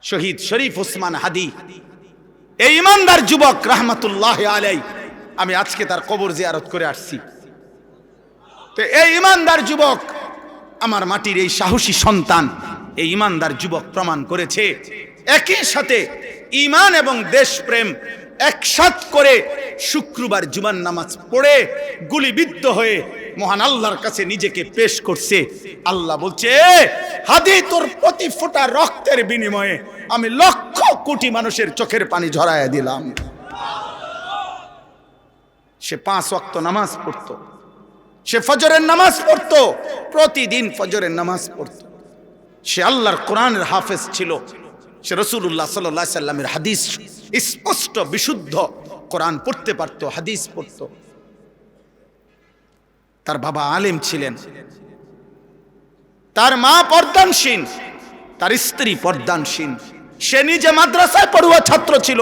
শহীদ শরীফ ওসমান হাদি, এই ইমানদার যুবক রাহমাতুল্লাহ আলাইহি, আমি আজকে তার কবর জিয়ারত করে আসছি। তো এই ইমানদার যুবক, আমার মাটির এই সাহসী সন্তান, এই ইমানদার যুবক প্রমাণ করেছে একই সাথে ঈমান এবং দেশপ্রেম একসাথ করে শুক্রবার জুমার নামাজ পড়ে গুলিবিদ্ধ হয়ে মহান আল্লাহর কাছে নিজেকে পেশ করছে। আল্লাহ বলছে, হাদি, তোর প্রতি ফোঁটা রক্তের বিনিময়ে আমি লক্ষ কোটি মানুষের চোখের পানি ঝরায়া দিলাম। সে 5 ওয়াক্ত নামাজ পড়তো, সে ফজরের নামাজ পড়তো, প্রতিদিন ফজরের নামাজ পড়তো। সে আল্লাহর কোরআনের হাফেজ ছিল। সে রাসূলুল্লাহ সাল্লাল্লাহু আলাইহি সাল্লামের হাদিস স্পষ্ট বিশুদ্ধ কোরআন পড়তে পারতো, হাদিস পড়তো। তার বাবা আলেম ছিলেন, তার মা পর্দানশীল, তার স্ত্রী পর্দানশীল। সে নিজে মাদ্রাসায় পড়ুয়া ছাত্র ছিল।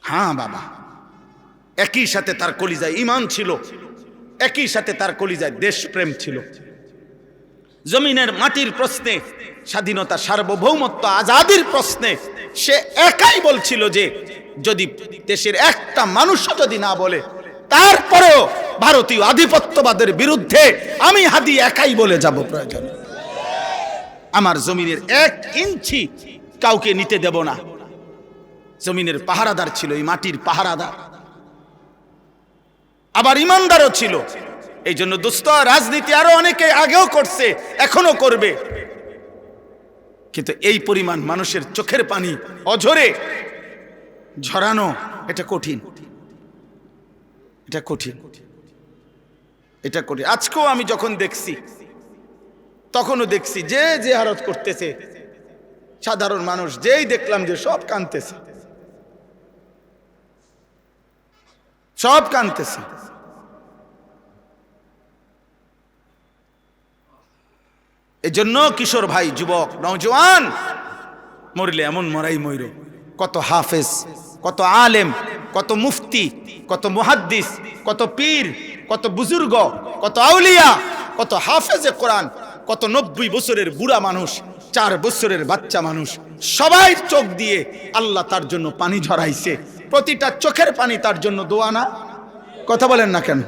হ্যাঁ বাবা, একই সাথে তার কলিজায় ঈমান ছিল, একই সাথে তার কলিজায় দেশপ্রেম ছিল। জমিনের মাটির প্রশ্নে, স্বাধীনতা, সার্বভৌমত্ব, আজাদির প্রশ্নে সে একাই বলছিল যে যদি দেশের একটা মানুষও যদি না বলে, তারপরেও ভারতীয় আধিপত্যবাদের বিরুদ্ধে আমি হাদি একাই বলে যাব, প্রয়োজন আমার জমিনের 1 ইঞ্চি কাউকে নিতে দেব না। জমিনের পাহারাদার ছিল, এই মাটির পাহারাদার, আবার ইমানদারও ছিল। এই জন্য দোস্ত, রাজনীতি আরো অনেকে আগেও করছে, এখনো করবে, কিন্তু এই পরিমাণ মানুষের চোখের পানি অঝরে ঝরানো, এটা কঠিন, এটা কঠিন, এটা কঠিন। আজকেও আমি যখন দেখছি, তখনও দেখছি যে জিয়ারত করতেছে সাধারণ মানুষ, যেই দেখলাম যে সব কাঁদতেছে, সব কাঁদতেছে। এজন্য কিশোর ভাই, যুবক, নওজোয়ান, মরলে এমন মরাই মইর। কত হাফেজ, কত আলেম, কত মুফতি, কত মুহাদ্দিস, কত পীর, কত বুজুর্গ, কত আউলিয়া, কত হাফেজে কোরআন, কত 90 বছরের বুড়া মানুষ, 4 বছরের বাচ্চা মানুষ, সবাই চোখ দিয়ে আল্লাহ তার জন্য পানি ঝরাইছে। প্রতিটা চোখের পানি তার জন্য দোয়া না? কথা বলেন না কেন?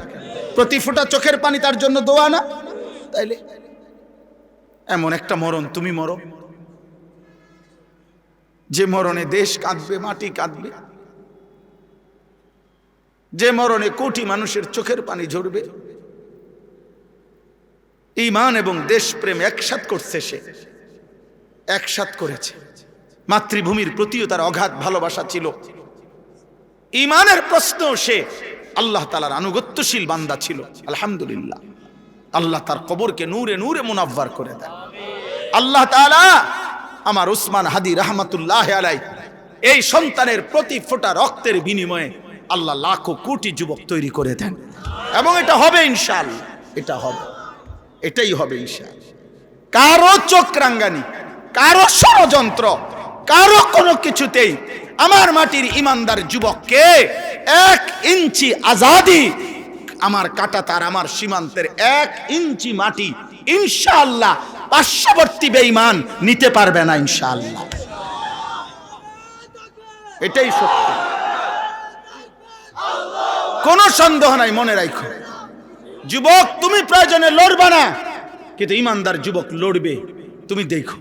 প্রতি ফোঁটা চোখের পানি তার জন্য দোয়া না? তাইলে এমন একটা মরণ তুমি মরো, যে মরণে দেশ কাঁদবে, মাটি কাঁদবে, যে মরণে কোটি মানুষের চোখের পানি ঝরবে। ঈমান এবং দেশপ্রেম একসাথ করছে, সে একসাথ করেছে। মাতৃভূমির প্রতিও তার অগাধ ভালোবাসা ছিল। ঈমানের প্রশ্ন, সে আল্লাহ তাআলার আনুগত্যশীল বান্দা ছিল। আলহামদুলিল্লাহ, আল্লাহ তার কবরকে নূরে নূরে মুনাব্বার করে দেন। আল্লাহ তাআলা আমার ওসমান হাদি রাহমাতুল্লাহ আলাইহি এই সন্তানের প্রতি ফোঁটা রক্তের বিনিময়ে আল্লাহ লাখো কোটি যুবক তৈরি করে দেন। এবং এটা হবে ইনশাআল্লাহ, এটা হবে, এটাই হবে ইনশাআল্লাহ। কারো চোখ রাঙ্গানি, কারো ষড়যন্ত্র, কারো কোনো কিছুতেই আমার মাটির ইমানদার যুবককে 1 ইঞ্চি আজাদি, আমার কাটা তার, আমার সীমান্তের 1 ইঞ্চি মাটি ইনশাআল্লাহ পার্শ্ববর্তী বেঈমান নিতে পারবে না ইনশাআল্লাহ। এটাই সত্য, কোনো সন্দেহ নাই। মনে রাখো যুবক, তুমি প্রয়োজনে লড়বে না, কিন্তু ইমানদার যুবক লড়বে, তুমি দেখো।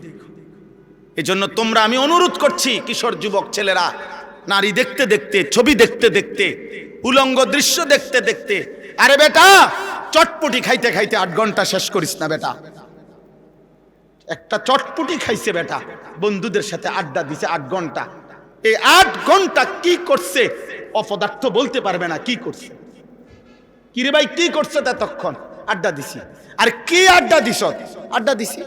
এজন্য তোমরা, আমি অনুরোধ করছি, কিশোর যুবক ছেলেরা, নারী দেখতে দেখতে, ছবি দেখতে দেখতে, উলঙ্গ দৃশ্য দেখতে দেখতে, আরে বেটা, চটপটি খাইতে খাইতে 8 ঘন্টা শেষ করিস না বেটা। একটা চটপটি খাইছে বেটা, বন্ধুদের সাথে আড্ডা দিছে 8 ঘন্টা। এই 8 ঘন্টা কি করছে অপদার্থ বলতে পারবে না কি করছে। কিরে ভাই, কি করছে ততক্ষণ? আড্ডা দিছি। আর কি আড্ডা দিছ? আড্ডা দিছি,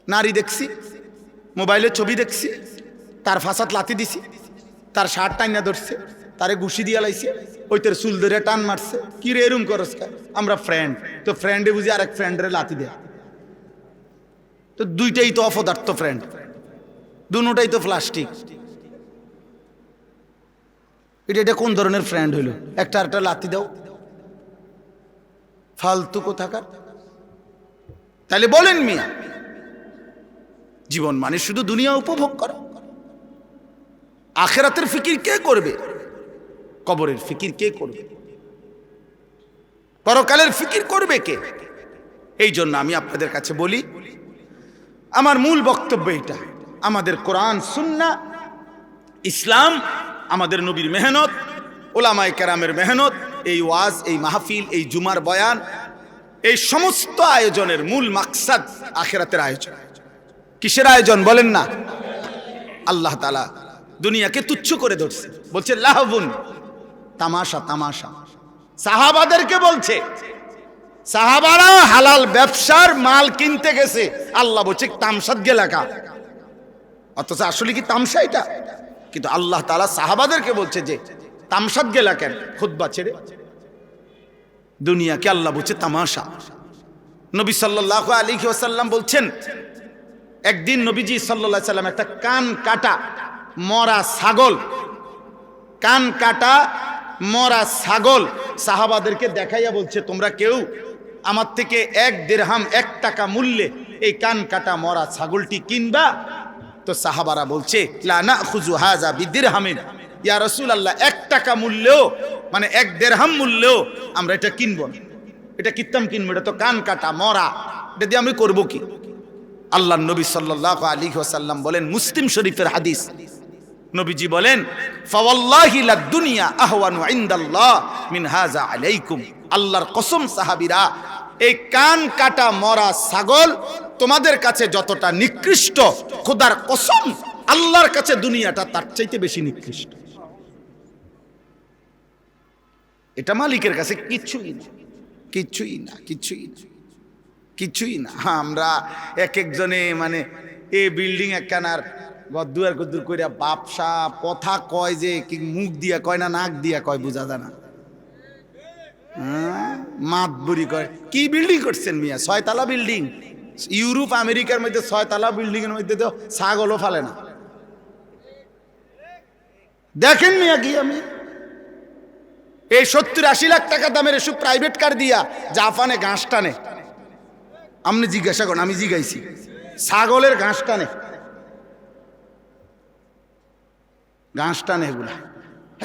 নারী দেখছি, মোবাইলে ছবি দেখছি, তার ফাঁসাত লাথি দিছি, তার শার্ট টাইনা ধরছে, তারে ঘুষি দিয়া লাইছে, ওই তোর চুল ধরে টান মারছে। কি রে এরম করস? আমরা ফ্রেন্ড, তো ফ্রেন্ডে বুঝি আরেক ফ্রেন্ডরে লাথি দেয়। তো দুইটাই তো অপদার্থ ফ্রেন্ড, দুটাই তো প্লাস্টিক। এটা কোন ধরনের ফ্রেন্ড হইল? একটা আরেকটা লাথি দাও, ফালতু কোথাকার। তাহলে বলেন মিয়া, জীবন মানে শুধু দুনিয়া উপভোগ করা। আখিরাতের ফিকির কে করবে? কবরের ফিকির কে করবে? পরকালের ফিকির করবে কে? এই জন্য আমি আপনাদের কাছে বলি, আমার মূল বক্তব্য এটা, আমাদের কোরআন সুন্নাহ ইসলাম, আমাদের নবীর মেহনত, ওলামায়ে কেরামের মেহনত, এই ওয়াজ, এই মাহফিল, এই জুমার বয়ান, এই সমস্ত আয়োজনের মূল মাকসাদ আখিরাতের আয়োজন। কিসের আয়োজন বলেন না? আল্লাহ তাআলা দুনিয়াকে তুচ্ছ করে ধরছে, বলছে লাহবুন, তামাশা তামাশা। সাহাবাদেরকে বলছে, সাহাবারা হালাল ব্যবসার মাল কিনতে গেছে, আল্লাহ বলছে তামসাদ গেলাকা। অথচ আসলে কি তামসা এটা? কিন্তু আল্লাহ তাআলা সাহাবাদেরকে বলছে যে তামসাদ গেলা কেন খুতবা ছেড়ে? দুনিয়াকে আল্লাহ বলছে তামাশা। নবী সাল্লাল্লাহু আলাইহি ওয়াসাল্লাম বলছেন, একদিন নবীজি সাল্লাল্লাহু আলাইহি ওয়াসাল্লাম একটা কান কাটা মরা ছাগল, কান কাটা মরা ছাগল সাহাবাদেরকে দেখাইয়া বলছে, তোমরা কেউ আমার থেকে 1 দিরহাম 1 টাকা মূল্যে এই কান কাটা মরা ছাগলটি কিনবা? তো সাহাবারা বলছে লা নাখুযু হাযা বিদিরহামিন, ইয়া রাসূলুল্লাহ 1 টাকা মূল্যেও, মানে 1 দিরহাম মূল্যেও আমরা এটা কিনবো না। এটা কিত্তাম কিনবো? এটা তো কান কাটা মরা, এটা দিয়ে আমি করবো কি? আল্লাহর নবী সাল্লাল্লাহু আলাইহি ওয়াসাল্লাম বলেন, মুসলিম শরীফের হাদিস, নবীজি বলেন, ফাওয়াল্লাহি লাদ দুনিয়া আহওয়ানু ইনদাল্লাহ মিন হাযা আলাইকুম। আল্লাহর কসম সাহাবীরা, এই কান কাটা মরা ছাগল তোমাদের কাছে যতটা নিকৃষ্ট, খোদার কসম আল্লাহর কাছে দুনিয়াটা তার চাইতে বেশি নিকৃষ্ট। এটা মালিকের কাছে কিছুই না, কিছুই না, কিছুই না, কিছুই না। আমরা এক একজনে মানে এই বিল্ডিং একখানার গদ্দুয়ার গদ্দুর কইরা বাপসা কথা কয়, যে কি মুখ দিয়া কয় না নাক দিয়া কয় বুঝা যায় না। মাত বুড়ি কয়, কি বিল্ডিং করছেন মিয়া? 6 তলা বিল্ডিং। ইউরোপ আমেরিকার মধ্যে 6 তলা বিল্ডিং এর মধ্যে তো ছাগলও ফালে না। দেখেন মিয়া কি আমি এই 70-80 লাখ টাকা দামের এসব প্রাইভেট কার দিয়া জাপানে ঘাস টানে। আপনি জিজ্ঞাসা করেন, আমি জিজ্ঞাইছি, ছাগলের ঘাস টানে, ঘাস টানে এগুলা।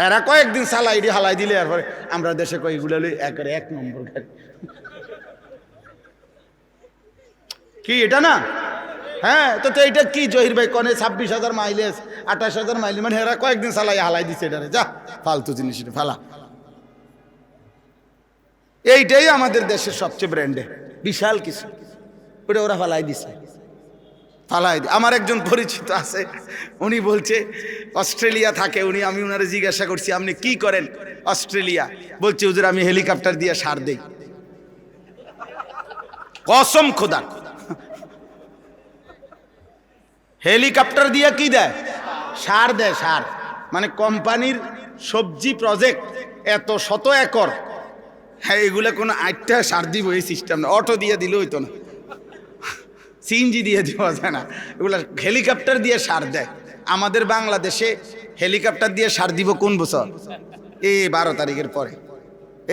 এরা কয়েকদিন চালাই দিয়ে হালাই দিলে এরপরে আমরা দেশে কয় এগুলো একেবারে 1 নম্বর গাড়ি। কি এটা না? হ্যাঁ, তো এটা কি জহির ভাই কনে 26,000 মাইলেজ 28,000 মাইলেজ, মানে এরা কয়েকদিন চালাই হালাই দিচ্ছে এটারে, যা ফালতু জিনিস এটা ফালা। এইটাই আমাদের দেশের সবচেয়ে ব্র্যান্ডে বিশাল কিছু, ওটা ওরা ফালাই দিছে, ফালাই। আমার একজন পরিচিত আছে, উনি বলছে অস্ট্রেলিয়া থাকে উনি, আমি উনারে জিজ্ঞাসা করছি আপনি কি করেন অস্ট্রেলিয়া? বলছে হুজুর আমি হেলিকপ্টার দিয়ে সার দেই। কসম খোদা, হেলিকপ্টার দিয়ে কি দেয়? সার দেয়, সার। মানে কোম্পানির সবজি প্রজেক্ট এত শত একর, হ্যাঁ এগুলো কোনো 8টা সার দিব এই সিস্টেম না, অটো দিয়ে দিলে হইতো না, সিএনজি দিয়ে দেওয়া যায় না, এগুলো হেলিকপ্টার দিয়ে সার দেয়। আমাদের বাংলাদেশে হেলিকপ্টার দিয়ে সার দিব কোন বছর? এই 12 তারিখের পরে।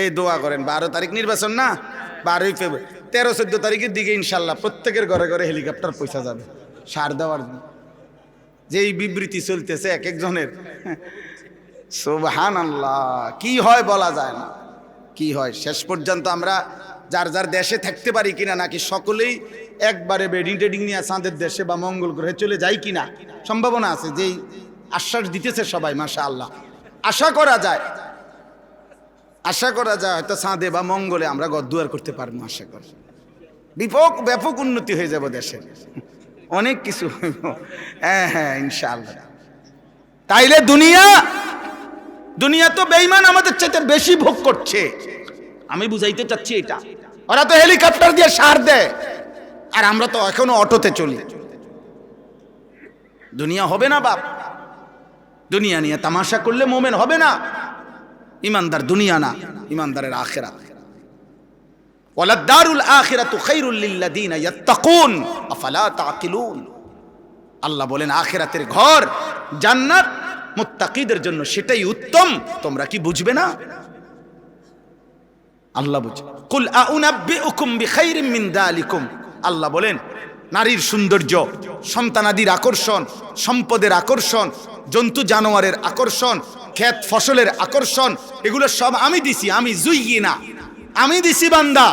এই দোয়া করেন, 12 তারিখ নির্বাচন না, 12ই ফেব্রুয়ারি, 13-14 তারিখের দিকে ইনশাল্লাহ প্রত্যেকের ঘরে ঘরে হেলিকপ্টার পয়সা যাবে সার দেওয়ার জন্য। যেই বিবৃতি চলতেছে এক একজনের, সুবহানাল্লাহ, কি হয় বলা যায় না, কি হয়। শেষ পর্যন্ত আমরা যার যার দেশে থাকতে পারি কিনা, নাকি সকলেই একবারে বেডিং টেডিং নিয়ে চাঁদের দেশে বা মঙ্গল গ্রহে চলে যায় কিনা, সম্ভাবনা আছে। যেই আশ্বাস দিতেছে সবাই, মাশাআল্লাহ, আশা করা যায়, আশা করা যায় হয়তো চাঁদে বা মঙ্গলে আমরা গদ্দুয়ার করতে পারবো, আশা করি। ব্যাপক উন্নতি হয়ে যাব দেশে, অনেক কিছু হইব, হ্যাঁ হ্যাঁ ইনশাআল্লাহ। তাইলে দুনিয়া তো বেঈমান আমাদের চাইতে বেশি ভোগ করছে। আমি বুঝাইতে চাচ্ছি এটা, ওরা তো হেলিকপ্টার দিয়ে সার দেয় আর আমরা তো এখনো অটোতে চলি। দুনিয়া হবে না বাপ, দুনিয়া নিয়ে তামাশা করলে মোমেন হবে না। ইমানদার দুনিয়া না, ইমানদারের আখিরাত। ওয়ালাদ-দারুল আখিরাতু খায়রুল লিল্লাযিনা ইয়াত্তাকুন আফালা তাকিলুন। আল্লাহ বলেন আখিরাতের ঘর জান্নাত মুত্তাকিদের জন্য, সেটাই উত্তম, তোমরা কি বুঝবে না? আল্লাহ বুঝে। কুল আউনাব্বিউকুম বিখাইরিম মিন যালিকুম, আল্লাহ বলেন নারীর সৌন্দর্য, সন্তানাদির আকর্ষণ, সম্পদের আকর্ষণ, জন্তু জানোয়ারের আকর্ষণ, ক্ষেত ফসলের আকর্ষণ, এগুলো সব আমি দিছি। আমি জুইয়িনা, আমি দিছি বান্দা,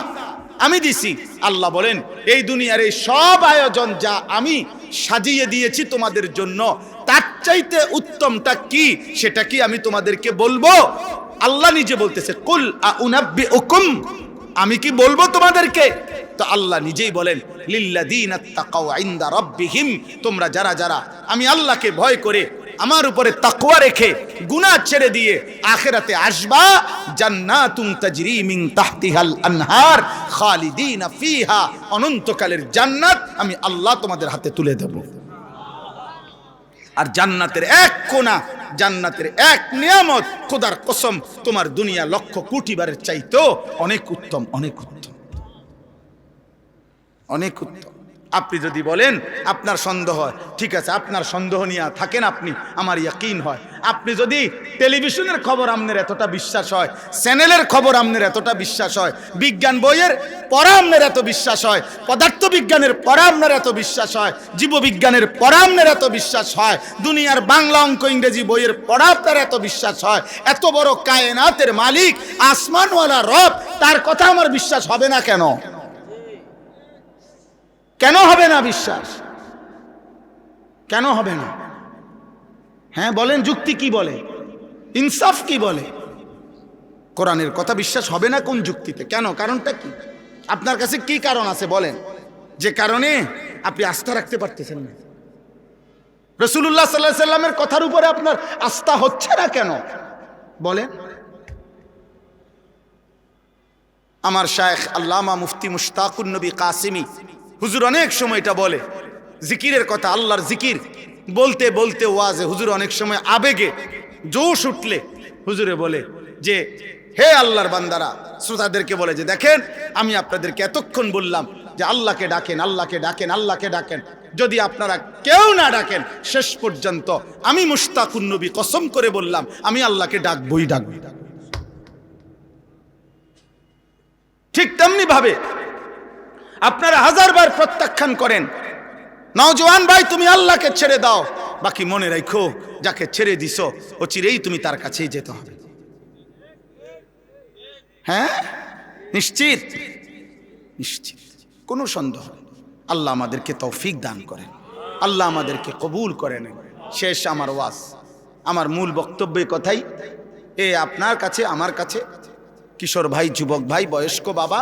আমি দিছি। আল্লাহ বলেন এই দুনিয়ার এই সব আয়োজন যা আমি সাজিয়ে দিয়েছি তোমাদের জন্য, তার চাইতে উত্তমটা কি সেটা কি আমি তোমাদেরকে বলবো? আল্লাহ নিজে বলতেছে, কুল আউনাব্বিউকুম, আমি কি বলবো তোমাদেরকে? তো আল্লাহ নিজেই বলেন, লিল্লাযীনা তাকাউ ইনদা রাব্বিহিম, তোমরা যারা যারা আমি আল্লাহকে ভয় করে আমার উপরে তাকওয়া রেখে গুনাহ ছেড়ে দিয়ে আখিরাতে আসবা, জান্নাতুন তাজরি মিন তাহতিহাল আনহার খালিদিনা ফিহা, অনন্তকালের জান্নাত আমি আল্লাহ তোমাদের হাতে তুলে দেব। আর জান্নাতের এক কোণা, জান্নাতের এক নিয়ামত, খোদার কসম তোমার দুনিয়া লক্ষ কোটি বারের চাইতেও অনেক উত্তম, অনেক উত্তম, অনেক উত্তম। আপনি যদি বলেন আপনার সন্দেহ হয়, ঠিক আছে, আপনার সন্দেহ নিয়ে থাকেন আপনি, আমার ইয়াকিন হয়। আপনি যদি টেলিভিশনের খবর আপনার এতটা বিশ্বাস হয়, চ্যানেলের খবর আপনার এতটা বিশ্বাস হয়, বিজ্ঞান বইয়ের পড়া আপনার এত বিশ্বাস হয়, পদার্থ বিজ্ঞানের পড়া আপনার এত বিশ্বাস হয়, জীববিজ্ঞানের পড়া আপনার এত বিশ্বাস হয়, দুনিয়ার বাংলা অঙ্ক ইংরেজি বইয়ের পড়া আপনার এত বিশ্বাস হয়, এত বড় কায়নাতের মালিক আসমানওয়ালা রব, তার কথা আমার বিশ্বাস হবে না কেন? কেন হবে না বিশ্বাস? কেন হবে না? হ্যাঁ বলেন, যুক্তি কি বলে, ইনসাফ কি বলে? কোরআনের কথা বিশ্বাস হবে না কোন যুক্তিতে? কেন? কারণটা কি? আপনার কাছে কি কারণ আছে বলেন, যে কারণে আপনি আস্থা রাখতে পারতেছেন না? রাসূলুল্লাহ সাল্লাল্লাহু আলাইহি সাল্লামের কথার উপরে আপনার আস্থা হচ্ছে না কেন বলেন? আমার শায়েখ আল্লামা মুফতি মুশতাকুন নবী কাসিমি হুজুর অনেক সময় এটা বলে, জিকিরের কথা, আল্লাহর জিকির বলতে বলতে ওয়াজে হুজুর অনেক সময় আবেগে জোশ উঠলে হুজুরে বলে যে, হে আল্লাহর বান্দারা, শ্রোতাদেরকে বলে যে দেখেন, আমি আপনাদেরকে এতক্ষণ বললাম যে আল্লাহকে ডাকেন, আল্লাহকে ডাকেন, আল্লাহকে ডাকেন, যদি আপনারা কেউ না ডাকেন শেষ পর্যন্ত আমি মুশতাকুন নবী কসম করে বললাম আমি আল্লাহকে ডাকবই ডাকবই। ঠিক তেমনি ভাবে আপনারা হাজারবার প্রত্যাখ্যান করেন, নওজোয়ান ভাই তুমি আল্লাহকে ছেড়ে দাও, বাকি মনে রাখো যাকে ছেড়ে দিছো ও চিরেই তুমি তার কাছেই যেতে হবে। হ্যাঁ, নিশ্চিত, নিশ্চিত, কোনো সন্দেহ। আল্লাহ আমাদেরকে তৌফিক দান করেন, আল্লাহ আমাদেরকে কবুল করে নেন। শেষ আমার ওয়াজ, আমার মূল বক্তব্যের কথাই, আপনার কাছে, আমার কাছে, কিশোর ভাই, যুবক ভাই, বয়স্ক বাবা,